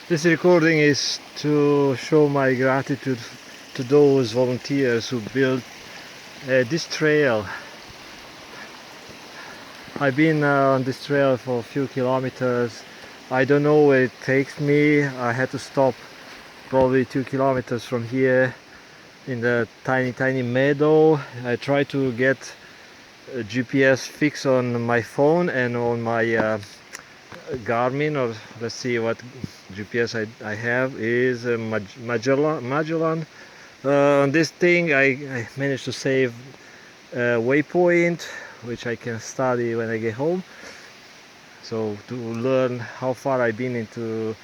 This recording is to show my gratitude to those volunteers who built this trail. I've been on this trail for a few kilometers. I don't know where it takes me. I had to stop probably 2 kilometers from here in the tiny meadow. I tried to get a GPS fix on my phone and on my Garmin, or let's see what GPS I have is Magellan. On this thing I managed to save a waypoint which I can study when I get home, so to learn how far I've been into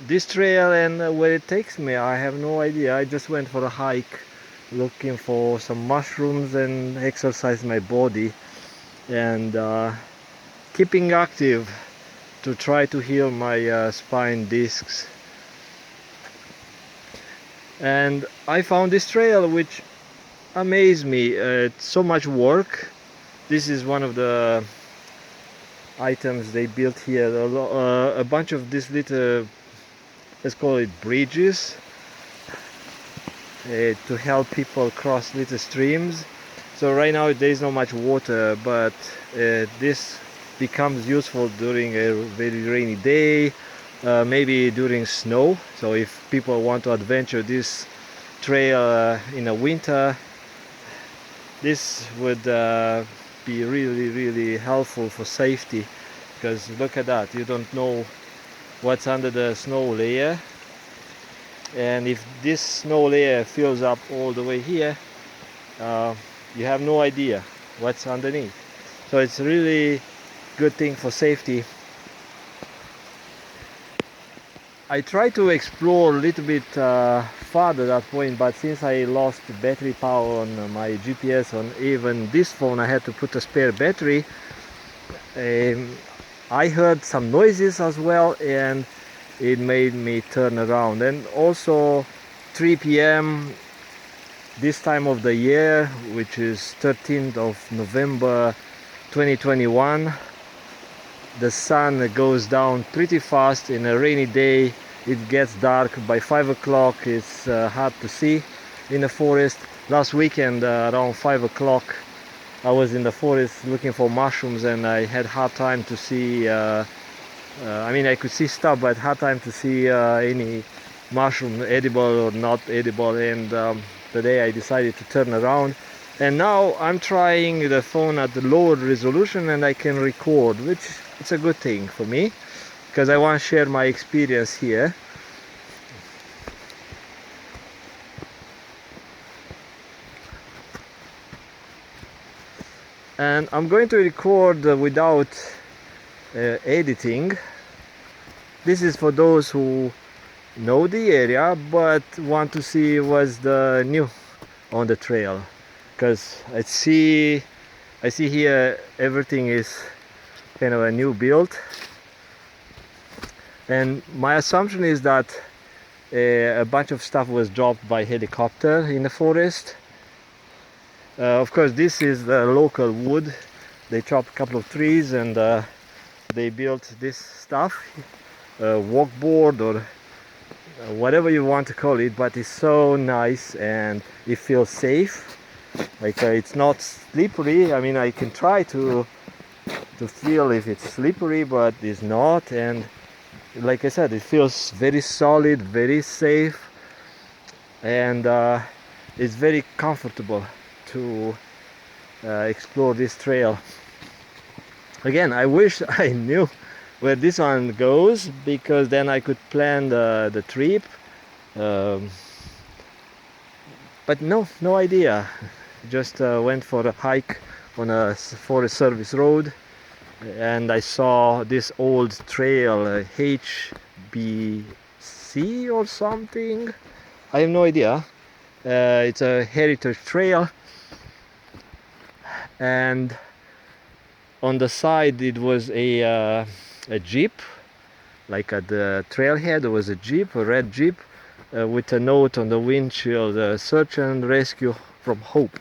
this trail and where it takes me. I have no idea. I just went for a hike looking for some mushrooms and exercise my body and keeping active to try to heal my spine discs. And I found this trail which amazed me. It's so much work. This is one of the items they built here. A bunch of these little, let's call it bridges, to help people cross little streams. So right now there is not much water, but this becomes useful during a very rainy day, maybe during snow. So if people want to adventure this trail in the winter, this would be really helpful for safety, because look at that, you don't know what's under the snow layer, and if this snow layer fills up all the way here, you have no idea what's underneath. So it's really good thing for safety. I tried to explore a little bit farther that point, but since I lost battery power on my GPS, on even this phone, I had to put a spare battery. I heard some noises as well, and it made me turn around. And also 3 p.m. this time of the year, which is 13th of November 2021, the sun goes down pretty fast. In a rainy day it gets dark by 5 o'clock. It's hard to see in the forest. Last weekend around 5 o'clock I was in the forest looking for mushrooms, and I had hard time to see, I mean I could see stuff, but hard time to see any mushroom, edible or not edible. And today I decided to turn around, and now I'm trying the phone at the lower resolution and I can record, which it's a good thing for me because I want to share my experience here. And I'm going to record without editing. This is for those who know the area but want to see what's the new on the trail, because I see here everything is kind of a new build, and my assumption is that a bunch of stuff was dropped by helicopter in the forest. Of course this is the local wood. They chopped a couple of trees and they built this stuff, walkboard or whatever you want to call it, but it's so nice and it feels safe. Like it's not slippery. I mean, I can try to feel if it's slippery, but it's not. And like I said, it feels very solid, very safe, and it's very comfortable to explore this trail. Again, I wish I knew where this one goes, because then I could plan the trip, but no idea. Just went for a hike on a Forest Service road, and I saw this old trail, HBC or something, I have no idea. It's a heritage trail, and on the side it was a jeep. Like at the trailhead there was a jeep, a red jeep, with a note on the windshield, search and rescue from Hope.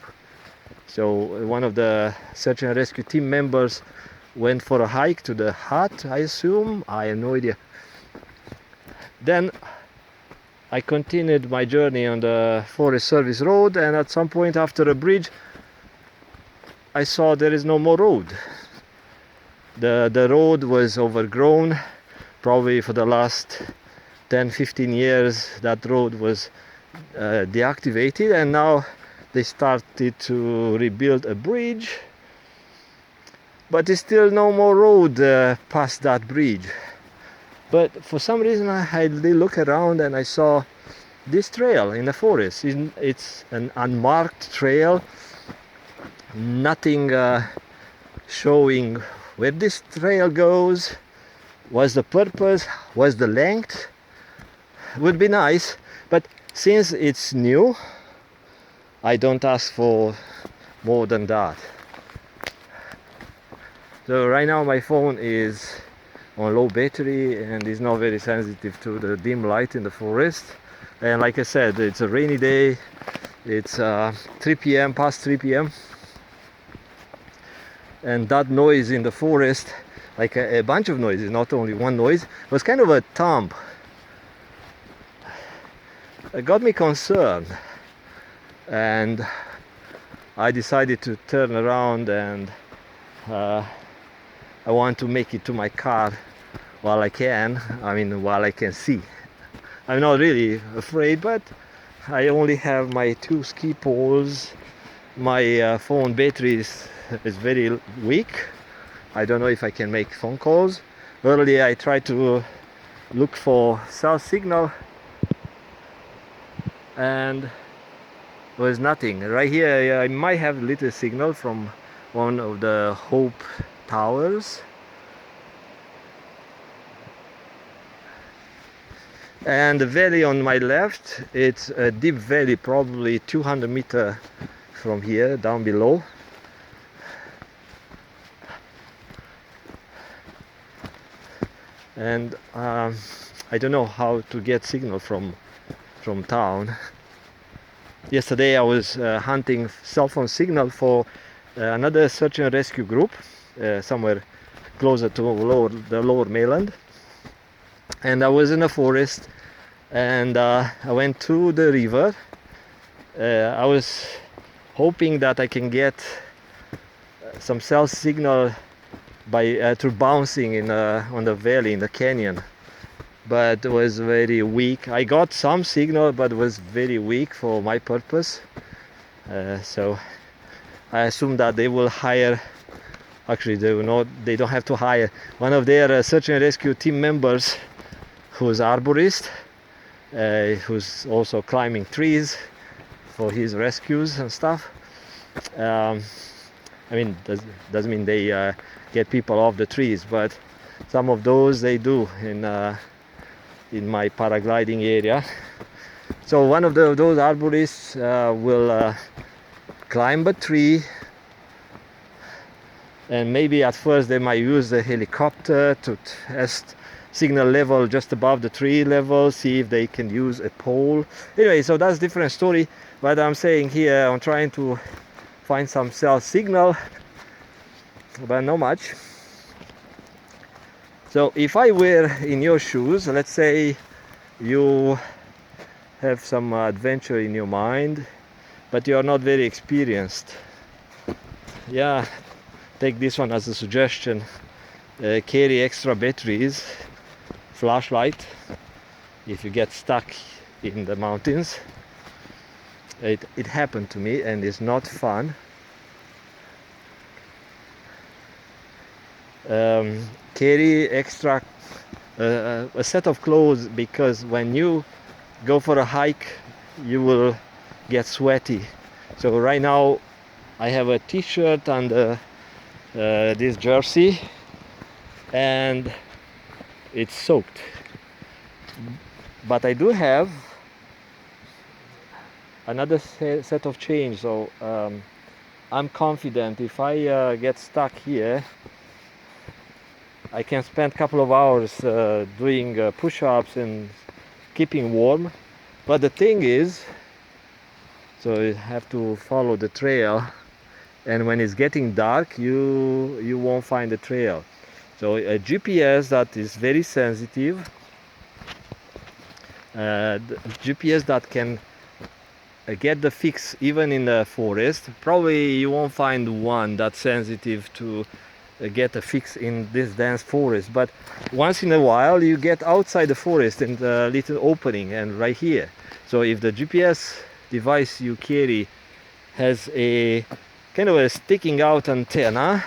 So one of the search and rescue team members went for a hike to the hut, I assume. I have no idea. Then I continued my journey on the Forest Service road, and at some point after a bridge I saw there is no more road. The road was overgrown. Probably for the last 10-15 years that road was deactivated, and now they started to rebuild a bridge, but there's still no more road past that bridge. But for some reason I look around and I saw this trail in the forest. It's an unmarked trail, nothing showing where this trail goes, what's the purpose, what's the length. Would be nice, but since it's new, I don't ask for more than that. So right now my phone is on low battery and is not very sensitive to the dim light in the forest. And like I said, it's a rainy day. It's 3 p.m. past 3 p.m. and that noise in the forest, like a bunch of noises, not only one noise, was kind of a thump. It got me concerned, and I decided to turn around, and I want to make it to my car while I can. While I can see. I'm not really afraid, but I only have my 2 ski poles. My phone battery is very weak. I don't know if I can make phone calls. Earlier I tried to look for cell signal, and there was nothing. Right here I might have a little signal from one of the Hope towers, and the valley on my left, it's a deep valley, probably 200 meters from here down below. And I don't know how to get signal from town. Yesterday I was hunting cell phone signal for another search and rescue group somewhere closer to the lower mainland, and I was in a forest, and I went to the river. I was hoping that I can get some cell signal by through bouncing on the valley, in the canyon, but it was very weak. I got some signal, but it was very weak for my purpose. So I assume that they will hire, actually they will not, they don't have to hire one of their search and rescue team members who's arborist, who's also climbing trees for his rescues and stuff. Doesn't mean they get people off the trees, but some of those they do in my paragliding area. So one of those arborists will climb a tree, and maybe at first they might use the helicopter to test signal level just above the tree level, see if they can use a pole. Anyway, so that's a different story. But I'm saying here, I'm trying to find some cell signal, but not much. So if I were in your shoes, let's say you have some adventure in your mind, but you are not very experienced. Yeah, take this one as a suggestion. Carry extra batteries, flashlight, if you get stuck in the mountains. It happened to me, and it's not fun. Carry extra a set of clothes, because when you go for a hike you will get sweaty. So right now I have a t-shirt and this jersey, and it's soaked, but I do have another set of change. So I'm confident if I get stuck here, I can spend a couple of hours doing push-ups and keeping warm. But the thing is, so you have to follow the trail, and when it's getting dark you won't find the trail. So a GPS that is very sensitive the GPS that can get the fix even in the forest. Probably you won't find one that's sensitive to get a fix in this dense forest, but once in a while you get outside the forest and a little opening, and right here. So if the GPS device you carry has a kind of a sticking out antenna,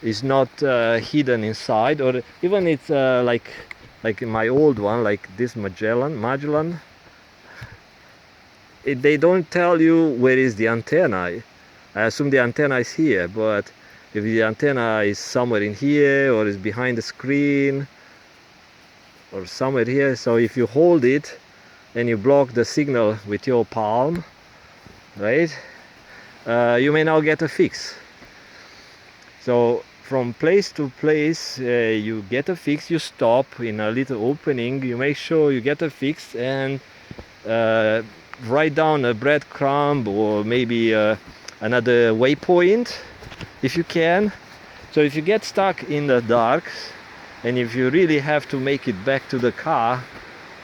is not hidden inside, or even it's like my old one, like this Magellan, they don't tell you where is the antenna. I assume the antenna is here, but if the antenna is somewhere in here or is behind the screen or somewhere here, so if you hold it and you block the signal with your palm, right, you may now get a fix. So from place to place, you get a fix, you stop in a little opening, you make sure you get a fix, and write down a breadcrumb or maybe another waypoint if you can. So if you get stuck in the dark and if you really have to make it back to the car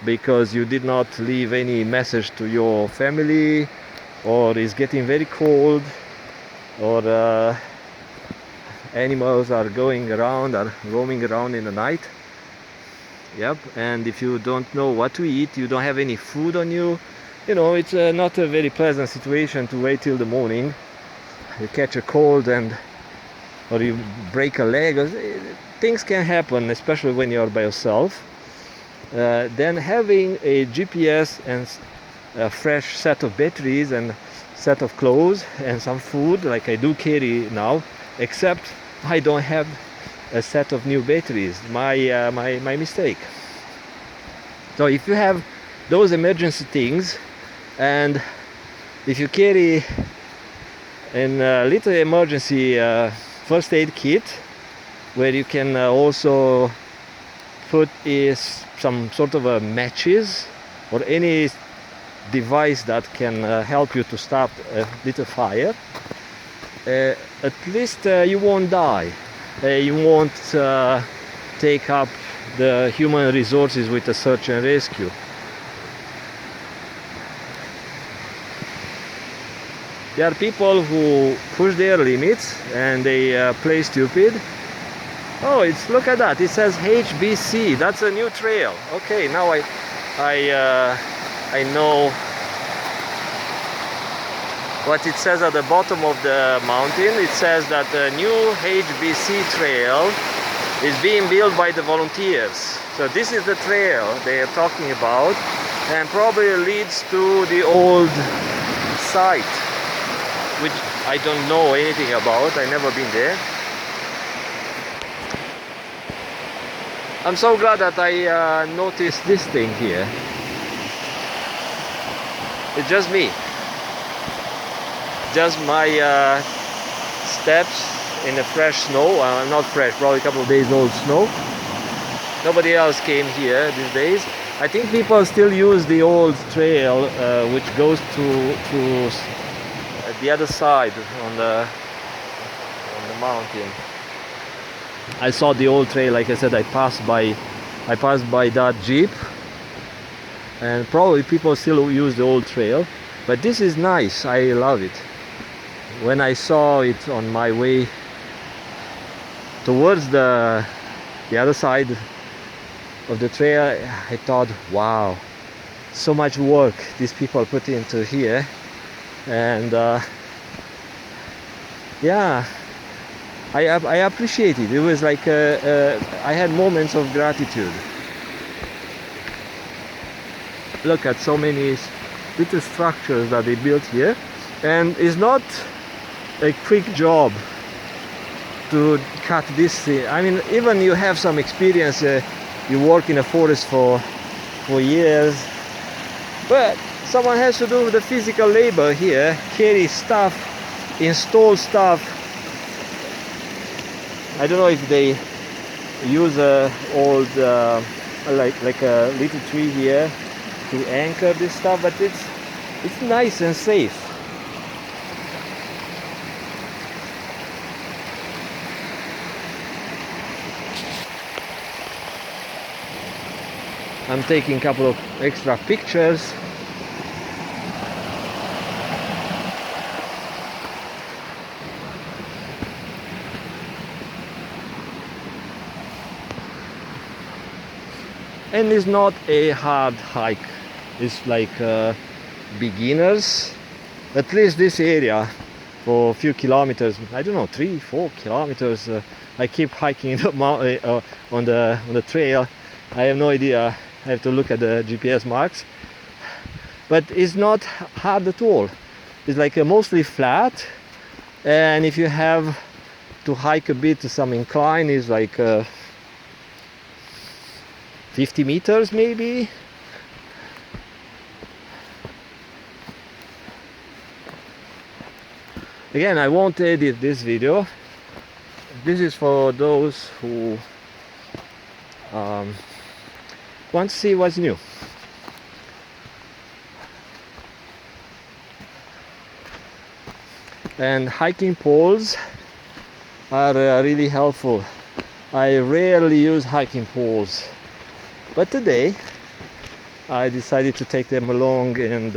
because you did not leave any message to your family, or it's getting very cold, or animals are going around, are roaming around in the night, yep, and if you don't know what to eat, you don't have any food on you, you know, it's not a very pleasant situation to wait till the morning. You catch a cold or you break a leg, things can happen, especially when you're by yourself. Then having a GPS and a fresh set of batteries and set of clothes and some food, like I do carry now, except I don't have a set of new batteries. My mistake. So if you have those emergency things, and if you carry a little emergency first aid kit where you can also put some sort of matches or any device that can help you to start a little fire, at least you won't die. You won't take up the human resources with the search and rescue. There are people who push their limits and they play stupid. Oh, look at that, it says HBC, that's a new trail. Okay, now I know what it says at the bottom of the mountain. It says that the new HBC trail is being built by the volunteers. So this is the trail they are talking about, and probably leads to the old site, which I don't know anything about. I've never been there. I'm so glad that I noticed this thing here. It's just me. Just my steps in the fresh snow. Not fresh, probably a couple of days old snow. Nobody else came here these days. I think people still use the old trail which goes to the other side on the mountain. I saw the old trail, like I said, I passed by that jeep, and probably people still use the old trail, but this is nice. I love it. When I saw it on my way towards the other side of the trail, I thought, wow, so much work these people put into here. And yeah, I appreciate it. It was like I had moments of gratitude. Look at so many little structures that they built here, and it's not a quick job to cut this thing. I mean, even you have some experience, you work in a forest for years, but someone has to do the physical labor here, carry stuff, install stuff. I don't know if they use a old like a little tree here to anchor this stuff, but it's nice and safe. I'm taking a couple of extra pictures. And it's not a hard hike, it's like beginners. At least this area for a few kilometers, I don't know, 3-4 kilometers. I keep hiking the mountain, on the trail. I have no idea, I have to look at the GPS marks, but it's not hard at all. It's like mostly flat, and if you have to hike a bit to some incline, is like 50 meters maybe. Again, I won't edit this video. This is for those who want to see what's new. And hiking poles are really helpful. I rarely use hiking poles, but today I decided to take them along, and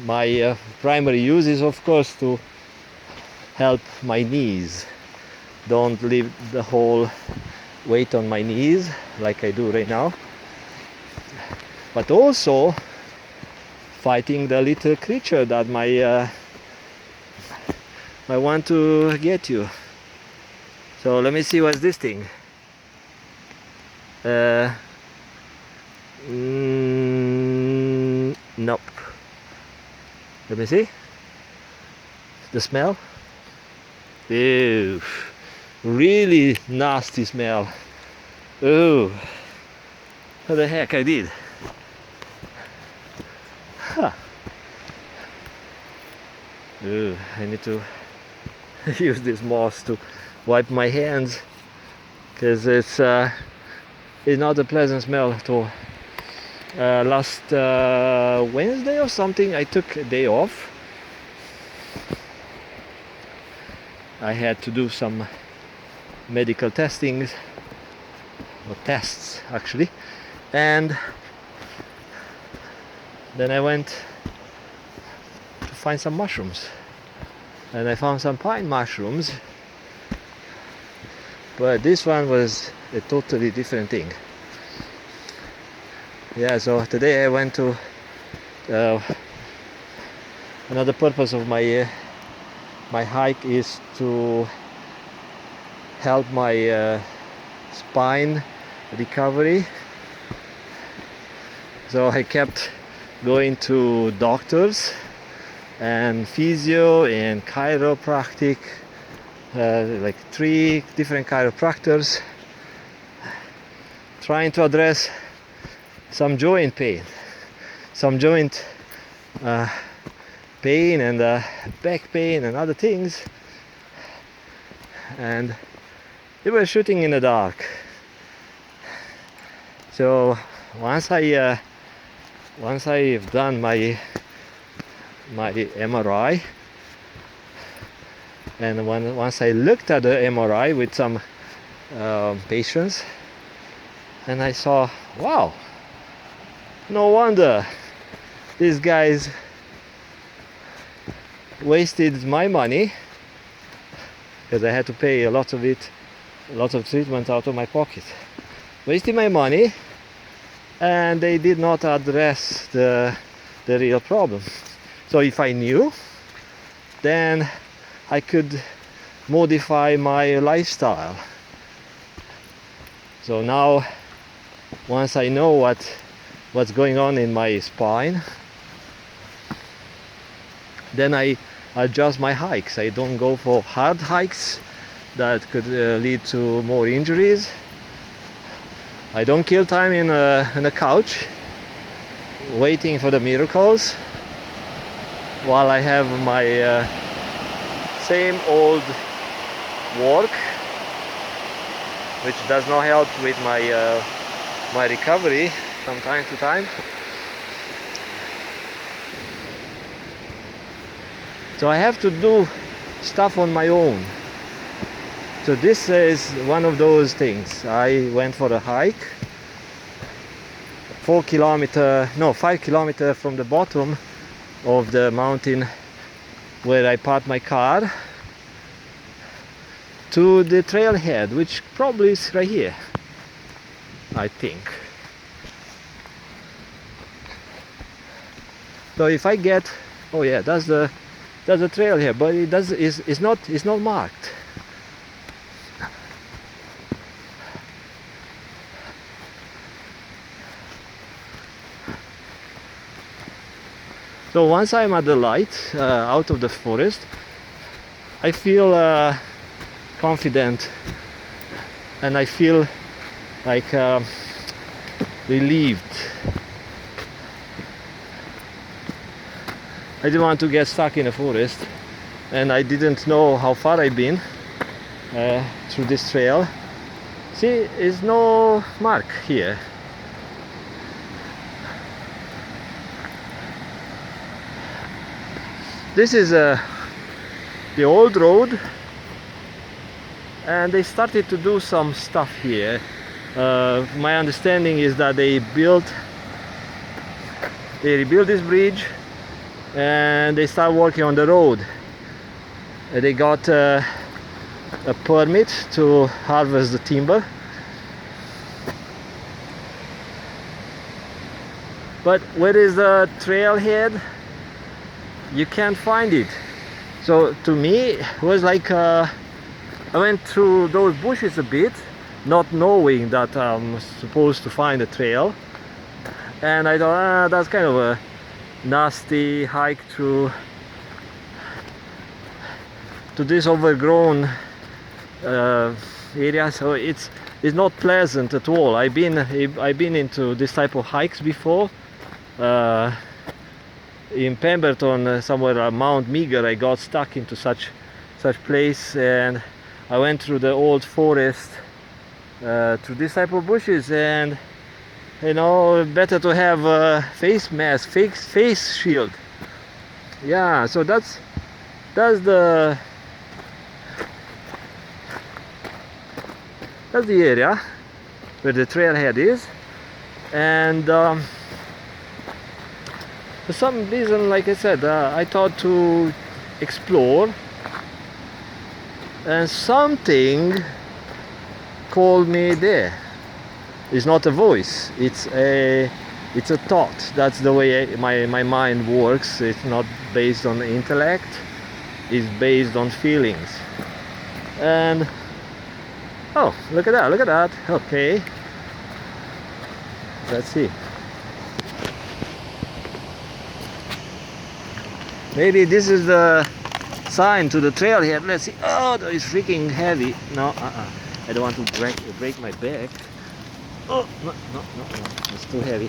my primary use is of course to help my knees. Don't leave the whole weight on my knees like I do right now, but also fighting the little creature that might want to get you. So let me see what's this thing. Nope. Let me see. The smell. Ew. Really nasty smell. Oh. What the heck I did? Huh. Ooh, I need to use this moss to wipe my hands, because it's not a pleasant smell at all. Last Wednesday or something, I took a day off. I had to do some medical testings, or tests actually, and then I went to find some mushrooms, and I found some pine mushrooms, but this one was a totally different thing. Yeah, so today I went to another purpose of my my hike is to help my spine recovery. So I kept going to doctors and physio and chiropractic, like 3 different chiropractors, trying to address some joint pain, some joint pain and back pain and other things, and they were shooting in the dark. So once I've done my MRI, and once I looked at the MRI with some patients, and I saw, wow, no wonder these guys wasted my money, because I had to pay a lot of treatment out of my pocket. Wasted my money, and they did not address the real problem. So if I knew, then I could modify my lifestyle. So now, once I know what's going on in my spine, then I adjust my hikes. I don't go for hard hikes that could lead to more injuries. I don't kill time in a couch waiting for the miracles, while I have my same old work, which does not help with my my recovery from time to time. So I have to do stuff on my own. So this is one of those things. I went for a hike, 5 kilometers from the bottom of the mountain where I parked my car to the trailhead, which probably is right here, I think. So if I get, oh yeah, that's the trail here, but it's not marked. So once I'm at the light, out of the forest, I feel confident, and I feel like relieved. I didn't want to get stuck in a forest, and I didn't know how far I've been through this trail. See, there's no mark here. This is the old road, and they started to do some stuff here. My understanding is that they rebuilt this bridge, and they start working on the road. They got a permit to harvest the timber, but where is the trailhead? You can't find it. So to me it was like I went through those bushes a bit, not knowing that I'm supposed to find a trail, and I thought, that's kind of a nasty hike through to this overgrown area. So it's not pleasant at all. I've been into this type of hikes before. In Pemberton, somewhere Mount Meager, I got stuck into such place, and I went through the old forest through this type of bushes, and you know, better to have a face mask, face shield. Yeah, so that's the area where the trailhead is, and for some reason, like I said, I thought to explore, and something called me there. It's not a voice, it's a thought. That's the way my mind works. It's not based on intellect, it's based on feelings. And oh, look at that. Okay, let's see. Maybe this is the sign to the trailhead. Let's see. Oh, it's freaking heavy. No, I don't want to break my back. Oh, no, it's too heavy.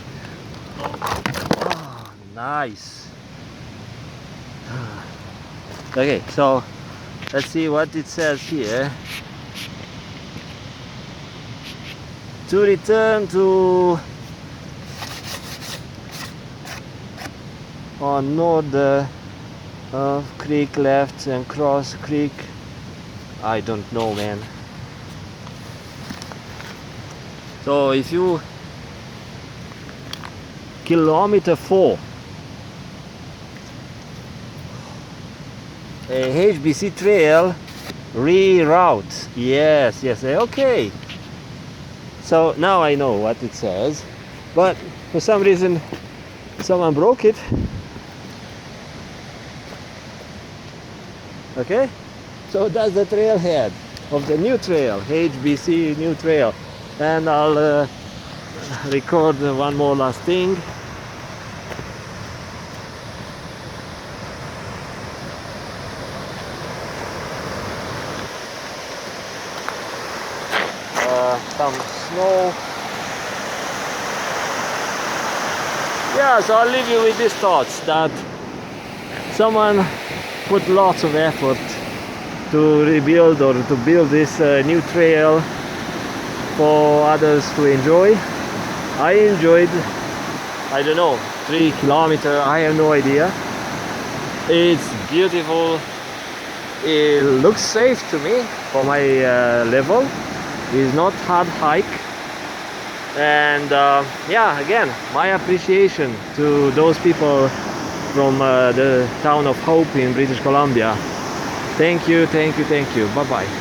Oh, nice. Okay, so let's see what it says here. To return to on north creek left and cross creek. I don't know, man. So if you kilometer 4, a HBC trail reroute. Yes, okay. So now I know what it says, but for some reason someone broke it. Okay, so that's the trailhead of the new trail, HBC new trail. And I'll record one more last thing. Some snow. Yeah, so I'll leave you with these thoughts that someone put lots of effort to rebuild or to build this new trail for others to enjoy. I enjoyed, I don't know, 3 kilometers, I have no idea. It's beautiful, it looks safe to me for my level. It's not hard hike, And yeah, again, my appreciation to those people from the town of Hope in British Columbia. Thank you, thank you, thank you. Bye bye.